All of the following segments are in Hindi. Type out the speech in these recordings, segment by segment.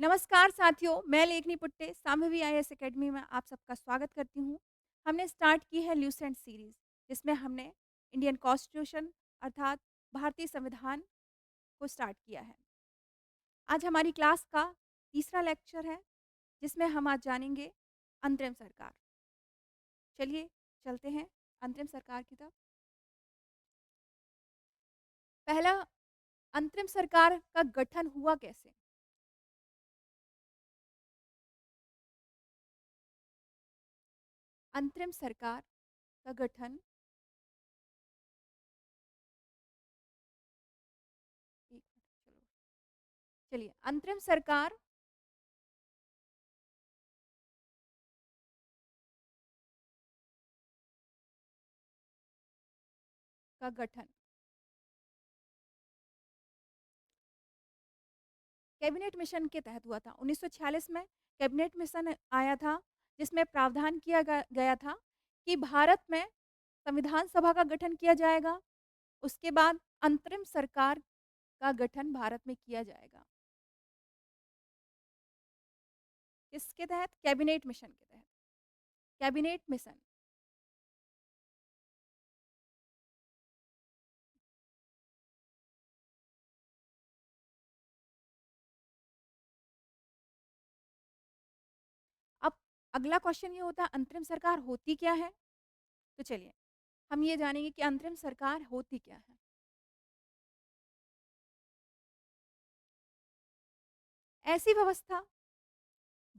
नमस्कार साथियों, मैं लेखनी पुट्टे सांभवी आईएएस एकेडमी में आप सबका स्वागत करती हूँ। हमने स्टार्ट की है ल्यूसेंट सीरीज़, जिसमें हमने इंडियन कॉन्स्टिट्यूशन अर्थात भारतीय संविधान को स्टार्ट किया है। आज हमारी क्लास का तीसरा लेक्चर है, जिसमें हम आज जानेंगे अंतरिम सरकार। चलिए चलते हैं अंतरिम सरकार की तरफ। पहला, अंतरिम सरकार का गठन हुआ कैसे? अंतरिम सरकार का गठन एक मिनट, चलिए अंतरिम सरकार का गठन कैबिनेट मिशन के तहत हुआ था। 1946 में कैबिनेट मिशन आया था, जिसमें प्रावधान किया गया था कि भारत में संविधान सभा का गठन किया जाएगा। उसके बाद अंतरिम सरकार का गठन भारत में किया जाएगा। इसके तहत कैबिनेट मिशन के तहत कैबिनेट मिशन। अब अगला क्वेश्चन ये होता है, अंतरिम सरकार होती क्या है? तो चलिए हम ये जानेंगे कि अंतरिम सरकार होती क्या है। ऐसी व्यवस्था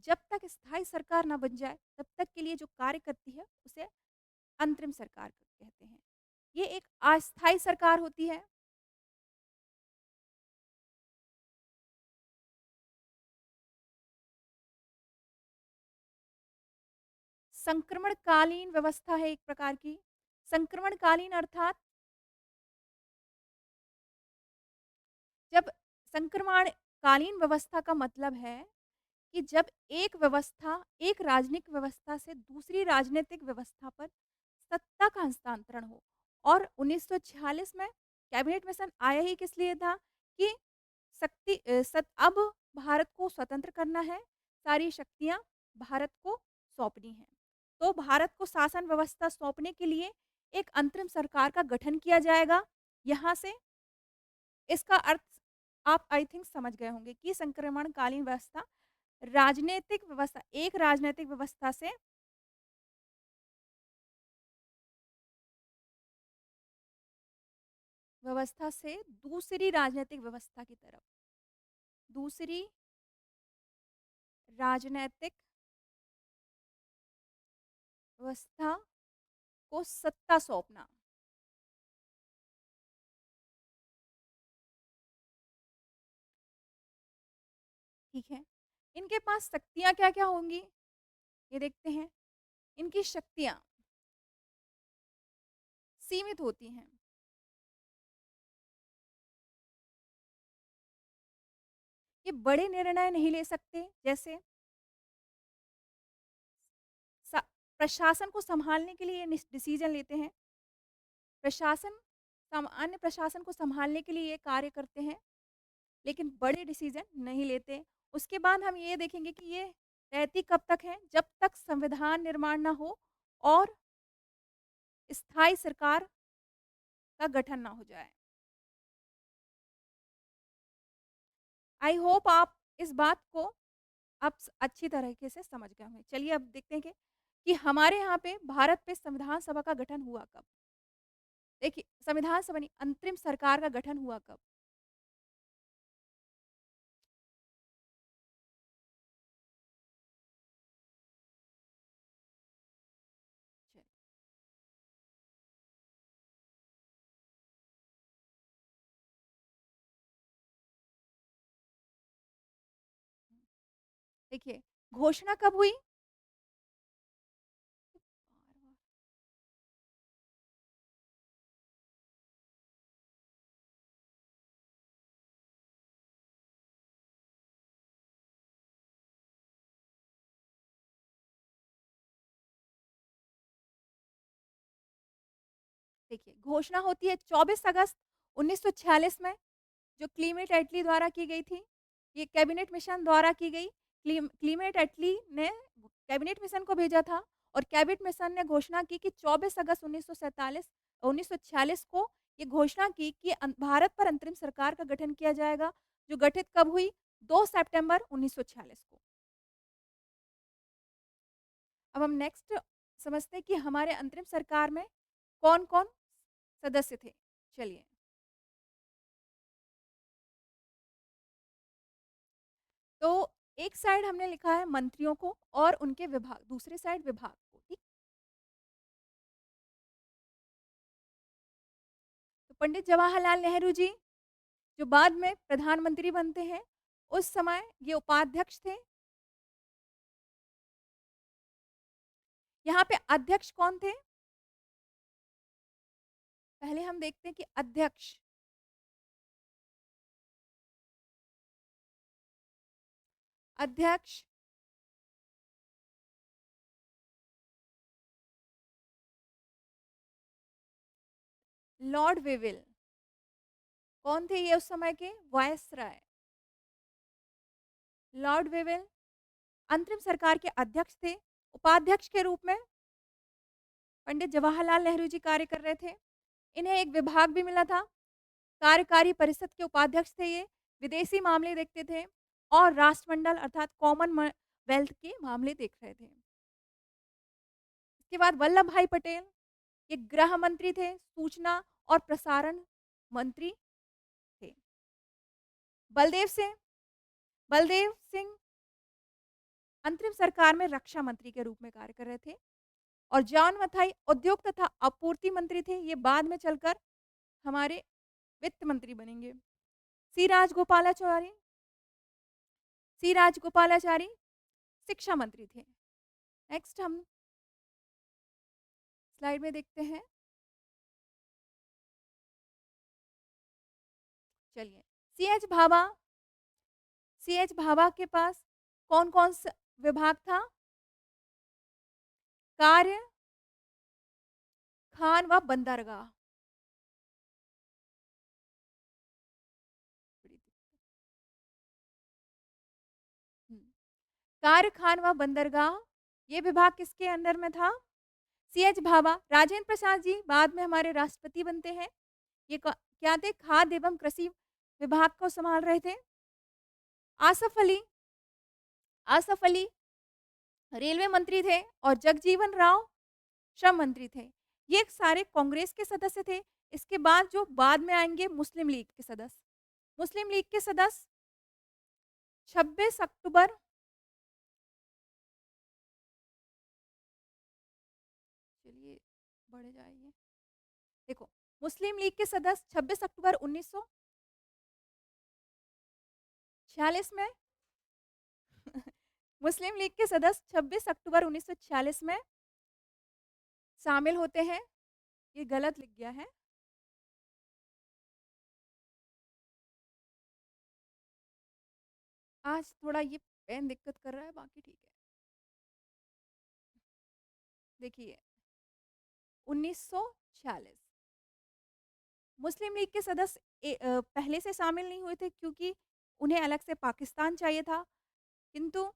जब तक स्थायी सरकार ना बन जाए, तब तक के लिए जो कार्य करती है, उसे अंतरिम सरकार कहते हैं। ये एक अस्थायी सरकार होती है। संक्रमणकालीन व्यवस्था है एक प्रकार की। संक्रमणकालीन अर्थात जब संक्रमणकालीन व्यवस्था का मतलब है कि जब एक व्यवस्था, एक राजनीतिक व्यवस्था से दूसरी राजनीतिक व्यवस्था पर सत्ता का हस्तांतरण हो। और 1946 में कैबिनेट मिशन आया ही किस लिए था कि अब भारत को स्वतंत्र करना है, सारी शक्तियाँ भारत को सौंपनी हैं। तो भारत को शासन व्यवस्था सौंपने के लिए एक अंतरिम सरकार का गठन किया जाएगा। यहाँ से इसका अर्थ आप आई थिंक समझ गए होंगे कि संक्रमणकालीन व्यवस्था एक राजनीतिक व्यवस्था से दूसरी राजनीतिक व्यवस्था की तरफ, दूसरी राजनैतिक व्यवस्था को सत्ता सौंपना। ठीक है। इनके पास शक्तियाँ क्या-क्या होंगी? ये देखते हैं। इनकी शक्तियाँ सीमित होती हैं। ये बड़े निर्णय नहीं ले सकते, जैसे स प्रशासन को सँभालने के लिए ये डिसीज़न लेते हैं। प्रशासन सामान्य प्रशासन को सँभालने के लिए ये कार्य करते हैं, लेकिन बड़े डिसीज़न नहीं लेते। उसके बाद हम ये देखेंगे कि ये रहती कब तक है? जब तक संविधान निर्माण ना हो और स्थायी सरकार का गठन ना हो जाए। आई होप आप इस बात को अब अच्छी तरीके से समझ गए होंगे। चलिए अब देखते हैं कि हमारे यहाँ पे भारत पे संविधान सभा का गठन हुआ कब? देखिए, संविधान सभा नहीं, अंतरिम सरकार का गठन हुआ कब? चलिए, देखिए, घोषणा कब हुई? देखिए, घोषणा होती है 24 अगस्त 1946 में, जो क्लीमेट एटली द्वारा की गई थी। ये कैबिनेट मिशन द्वारा की गई। क्लीमेट एटली ने कैबिनेट मिशन को भेजा था और कैबिनेट मिशन ने घोषणा की कि 24 अगस्त 1946 को ये घोषणा की कि भारत पर अंतरिम सरकार का गठन किया जाएगा, जो गठित कब हुई? 2 सितंबर 1946 को। अब हम नेक्स्ट समझते हैं कि हमारे अंतरिम सरकार में कौन-कौन सदस्य थे। चलिए, तो एक साइड हमने लिखा है मंत्रियों को और उनके विभाग, दूसरे साइड विभाग को, ठीक? तो पंडित जवाहरलाल नेहरू जी, जो बाद में प्रधानमंत्री बनते हैं, उस समय ये उपाध्यक्ष थे। यहाँ पे अध्यक्ष कौन थे? पहले हम देखते हैं कि अध्यक्ष, अध्यक्ष लॉर्ड वेविल। कौन थे ये उस समय के? वायसराय। लॉर्ड वेविल अंतरिम सरकार के अध्यक्ष थे। उपाध्यक्ष के रूप में पंडित जवाहरलाल नेहरू जी कार्य कर रहे थे। इन्हें एक विभाग भी मिला था। कार्यकारी परिषद के उपाध्यक्ष थे ये, विदेशी मामले देखते थे और राष्ट्रमंडल अर्थात कॉमनवेल्थ के मामले देख रहे थे। इसके बाद वल्लभ भाई पटेल, ये गृह मंत्री थे, सूचना और प्रसारण मंत्री थे। बलदेव सिंह, बलदेव सिंह अंतरिम सरकार में रक्षा मंत्री के रूप में कार्य कर रहे थे और जॉन मथाई उद्योग तथा आपूर्ति मंत्री थे। ये बाद में चलकर हमारे वित्त मंत्री बनेंगे। सी राजगोपालाचारी, सी राजगोपालाचारी शिक्षा मंत्री थे। नेक्स्ट हम स्लाइड में देखते हैं। चलिए, सीएच भाभा, सीएच भाभा के पास कौन-कौन सा विभाग था? कार्य, खान व बंदरगाह। कार्य, खान व बंदरगाह, ये विभाग किसके अंडर में था? सीएच भाभा। राजेंद्र प्रसाद जी बाद में हमारे राष्ट्रपति बनते हैं। ये क्या थे? खाद्य एवं कृषि विभाग को संभाल रहे थे। आसफ अली, आसफ अली रेलवे मंत्री थे और जगजीवन राव श्रम मंत्री थे। ये सारे कांग्रेस के सदस्य थे। इसके बाद जो बाद में आएंगे मुस्लिम लीग के सदस्य, मुस्लिम लीग के सदस्य 26 अक्टूबर, चलिए बढ़ जाइए, देखो मुस्लिम लीग के सदस्य 26 अक्टूबर 1946 में मुस्लिम लीग के सदस्य 26 अक्टूबर 1946 में शामिल होते हैं। ये गलत लिख गया है। आज थोड़ा ये पेन दिक्कत कर रहा है, बाकी ठीक है। देखिए 1946 मुस्लिम लीग के सदस्य पहले से शामिल नहीं हुए थे क्योंकि उन्हें अलग से पाकिस्तान चाहिए था, किंतु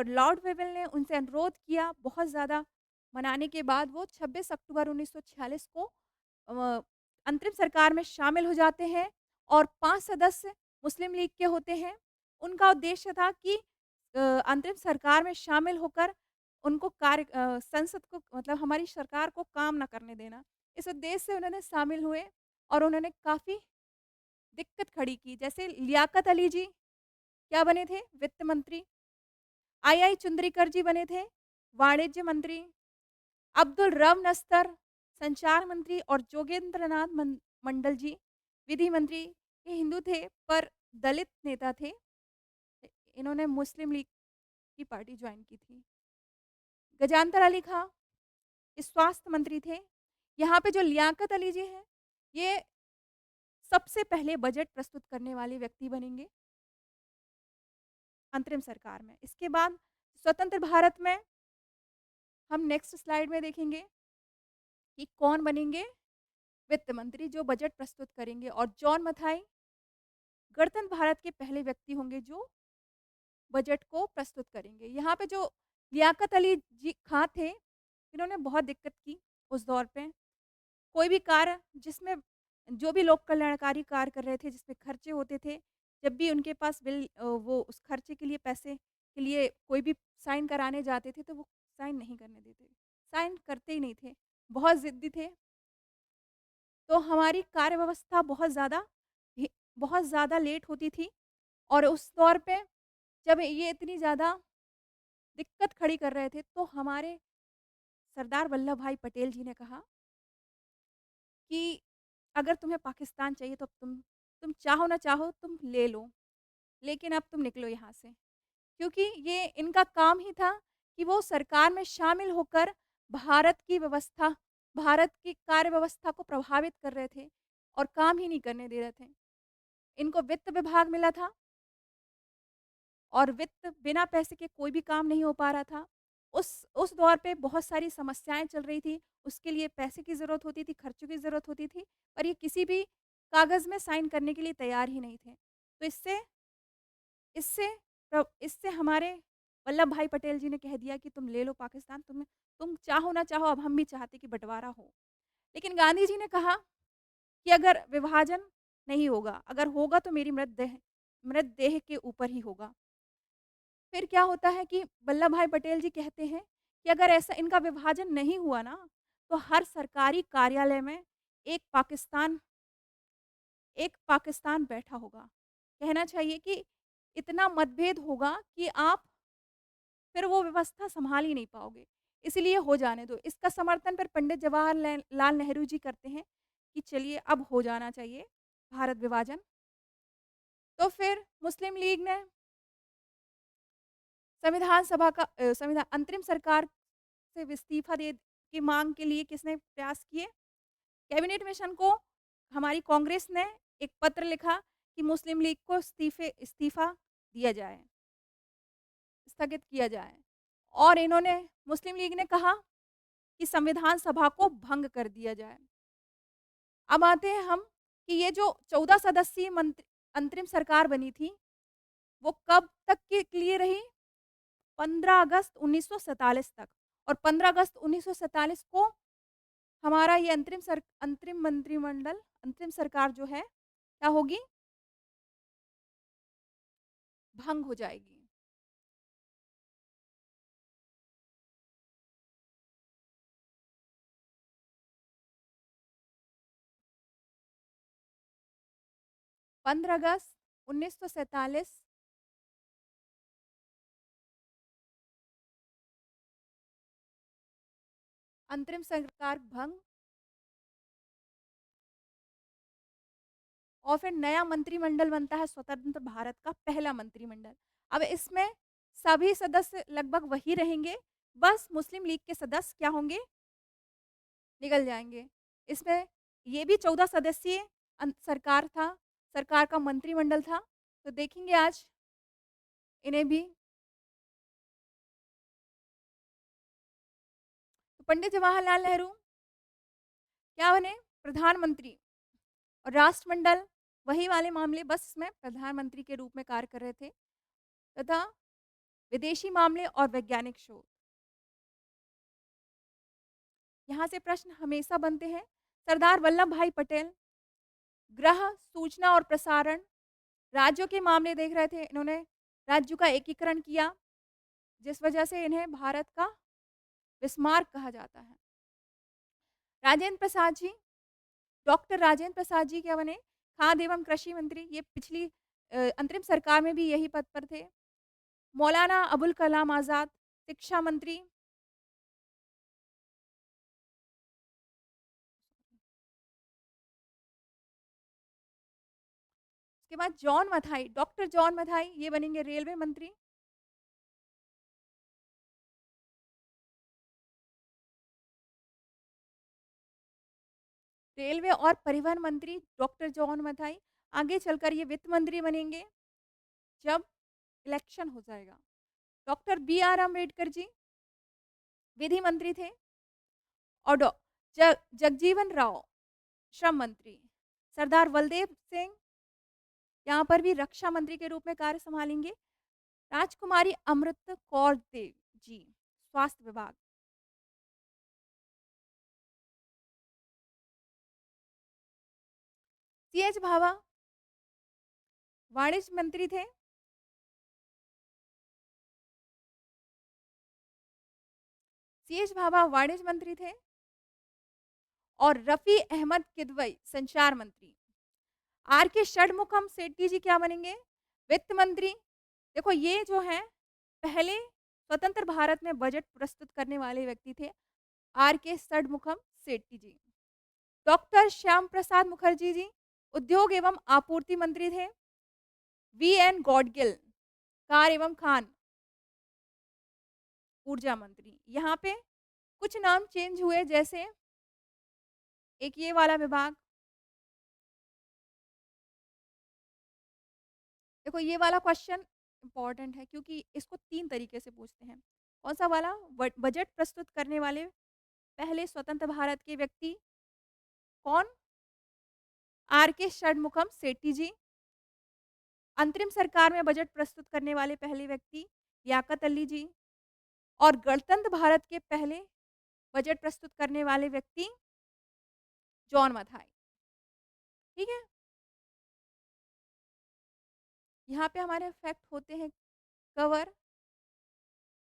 लॉर्ड वेवेल ने उनसे अनुरोध किया, बहुत ज़्यादा मनाने के बाद वो 26 अक्टूबर 1946 को अ, अंतरिम सरकार में शामिल हो जाते हैं और 5 सदस्य मुस्लिम लीग के होते हैं। उनका उद्देश्य था कि अंतरिम सरकार में शामिल होकर उनको संसद को मतलब हमारी सरकार को काम ना करने देना। इस उद्देश्य से उन्होंने शामिल हुए और उन्होंने काफ़ी दिक्कत खड़ी की। जैसे लियाकत अली जी क्या बने थे? वित्त मंत्री। आई चुंदरीकर जी बने थे वाणिज्य मंत्री। अब्दुल रब नस्तर संचार मंत्री और जोगेंद्र नाथ मंडल जी विधि मंत्री। ये हिंदू थे पर दलित नेता थे। इन्होंने मुस्लिम लीग की पार्टी ज्वाइन की थी। गजानतर अली खां ये स्वास्थ्य मंत्री थे। यहाँ पे जो लियाकत अली जी हैं, ये सबसे पहले बजट प्रस्तुत करने वाले व्यक्ति बनेंगे अंतरिम सरकार में। इसके बाद स्वतंत्र भारत में हम नेक्स्ट स्लाइड में देखेंगे कि कौन बनेंगे वित्त मंत्री जो बजट प्रस्तुत करेंगे और जॉन मथाई गणतंत्र भारत के पहले व्यक्ति होंगे जो बजट को प्रस्तुत करेंगे। यहाँ पे जो लियाकत अली जी खां थे, इन्होंने बहुत दिक्कत की उस दौर पे। कोई भी कार्य जिसमें जो भी लोक कल्याणकारी कार्य कर रहे थे, जिसमें खर्चे होते थे, जब भी उनके पास वो उस खर्चे के लिए पैसे के लिए कोई भी साइन कराने जाते थे, तो वो साइन नहीं करने देते। साइन करते ही नहीं थे, बहुत ज़िद्दी थे। तो हमारी कार्य व्यवस्था हि बहुत ज़्यादा लेट होती थी और उस दौर पे जब ये इतनी ज़्यादा दिक्कत खड़ी कर रहे थे, तो हमारे सरदार वल्लभ भाई पटेल जी ने कहा कि अगर तुम्हें पाकिस्तान चाहिए तो तुम चाहो ना चाहो तुम ले लो, लेकिन अब तुम निकलो यहाँ से। क्योंकि ये इनका काम ही था कि वो सरकार में शामिल होकर भारत की व्यवस्था, भारत की कार्य व्यवस्था को प्रभावित कर रहे थे और काम ही नहीं करने दे रहे थे। इनको वित्त विभाग मिला था और वित्त बिना पैसे के कोई भी काम नहीं हो पा रहा था। उस दौर पे बहुत सारी समस्याएँ चल रही थी, उसके लिए पैसे की ज़रूरत होती थी, खर्चों की ज़रूरत होती थी, पर ये किसी भी कागज़ में साइन करने के लिए तैयार ही नहीं थे। तो इससे इससे हमारे वल्लभ भाई पटेल जी ने कह दिया कि तुम ले लो पाकिस्तान, तुम चाहो ना चाहो, अब हम भी चाहते कि बँटवारा हो। लेकिन गांधी जी ने कहा कि अगर विभाजन नहीं होगा, अगर होगा तो मेरी मृतदेह के ऊपर ही होगा। फिर क्या होता है कि वल्लभ भाई पटेल जी कहते हैं कि अगर ऐसा इनका विभाजन नहीं हुआ ना, तो हर सरकारी कार्यालय में एक पाकिस्तान एक पाकिस्तान बैठा होगा। कहना चाहिए कि इतना मतभेद होगा कि आप फिर वो व्यवस्था सँभाल ही नहीं पाओगे। इसलिए हो जाने दो। इसका समर्थन फिर पंडित लाल नेहरू जी करते हैं कि चलिए अब हो जाना चाहिए भारत विभाजन। तो फिर मुस्लिम लीग ने संविधान अंतरिम सरकार से इस्तीफा दे की माँग के लिए किसने प्रयास किए? कैबिनेट मिशन को हमारी कांग्रेस ने एक पत्र लिखा कि मुस्लिम लीग को इस्तीफा दिया जाए, स्थगित किया जाए। और इन्होंने मुस्लिम लीग ने कहा कि संविधान सभा को भंग कर दिया जाए। अब आते हैं हम कि ये जो 14 सदस्यीय अंतरिम सरकार बनी थी, वो कब तक के लिए रही? 15 अगस्त 1947 तक। और 15 अगस्त 1947 को हमारा ये अंतरिम मंत्रिमंडल, अंतरिम सरकार जो है, क्या होगी? भंग हो जाएगी। 15 अगस्त 1947 अंतरिम सरकार भंग और फिर नया मंत्रिमंडल बनता है स्वतंत्र भारत का पहला मंत्रिमंडल। अब इसमें सभी सदस्य लगभग वही रहेंगे, बस मुस्लिम लीग के सदस्य क्या होंगे? निकल जाएँगे। इसमें ये भी 14 सदस्यीय सरकार था, सरकार का मंत्रिमंडल था। तो देखेंगे आज इन्हें भी। तो पंडित जवाहरलाल नेहरू क्या बने? प्रधानमंत्री। और राष्ट्रमंडल वही वाले मामले, बस इसमें प्रधानमंत्री के रूप में कार्य कर रहे थे तथा विदेशी मामले और वैज्ञानिक शोध। यहाँ से प्रश्न हमेशा बनते हैं। सरदार वल्लभ भाई पटेल गृह, सूचना और प्रसारण, राज्यों के मामले देख रहे थे। इन्होंने राज्यों का एकीकरण किया, जिस वजह से इन्हें भारत का बिस्मार्क कहा जाता है। राजेंद्र प्रसाद जी, डॉक्टर राजेंद्र प्रसाद जी क्या बने? खाद्य एवं कृषि मंत्री। ये पिछली अंतरिम सरकार में भी यही पद पर थे। मौलाना अबुल कलाम आज़ाद, शिक्षा मंत्री। उसके बाद John Mathai, doctor John Mathai, ये बनेंगे रेलवे मंत्री। रेलवे और परिवहन मंत्री डॉक्टर जॉन मथाई। आगे चलकर ये वित्त मंत्री बनेंगे जब इलेक्शन हो जाएगा। Doctor B are Ambedkar ji विधि मंत्री थे और जगजीवन राव श्रम मंत्री। सरदार बलदेव सिंह यहाँ पर भी रक्षा मंत्री के रूप में कार्य सँभालेंगे राजकुमारी अमृत कौर देव जी, स्वास्थ्य विभाग। सीएच भाभा वाणिज्य मंत्री थे। सीएच भाभा वाणिज्य मंत्री थे और रफ़ी अहमद किदवई संचार मंत्री। आर के षणमुखम सेठी जी क्या बनेंगे? वित्त मंत्री। देखो ये जो हैं पहले स्वतंत्र भारत में बजट प्रस्तुत करने वाले व्यक्ति थे आर के षणमुखम सेठी जी। डॉक्टर श्याम प्रसाद मुखर्जी जी उद्योग एवं आपूर्ति मंत्री थे। वी एन गॉडगिल कार एवं खान ऊर्जा मंत्री। यहाँ पे कुछ नाम चेंज हुए जैसे एक ये वाला विभाग, देखो ये वाला क्वेश्चन इंपॉर्टेंट है क्योंकि इसको 3 तरीके से पूछते हैं। कौन-सा वाला? बजट प्रस्तुत करने वाले पहले स्वतंत्र भारत के व्यक्ति कौन? आर के षणमुखम सेठी जी। अंतरिम सरकार में बजट प्रस्तुत करने वाले पहले व्यक्ति लियाकत अली जी और गणतंत्र भारत के पहले बजट प्रस्तुत करने वाले व्यक्ति जॉन मथाई। ठीक है? यहाँ पे हमारे फैक्ट होते हैं कवर।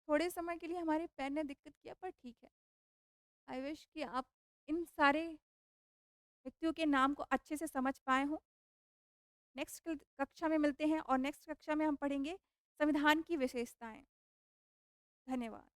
थोड़े समय के लिए हमारे पेन ने दिक्कत किया पर ठीक है। आई विश कि आप इन सारे व्यक्तियों के नाम को अच्छे से समझ पाए हों। नेक्स्ट कक्षा में मिलते हैं और नेक्स्ट कक्षा में हम पढ़ेंगे संविधान की विशेषताएँ। धन्यवाद।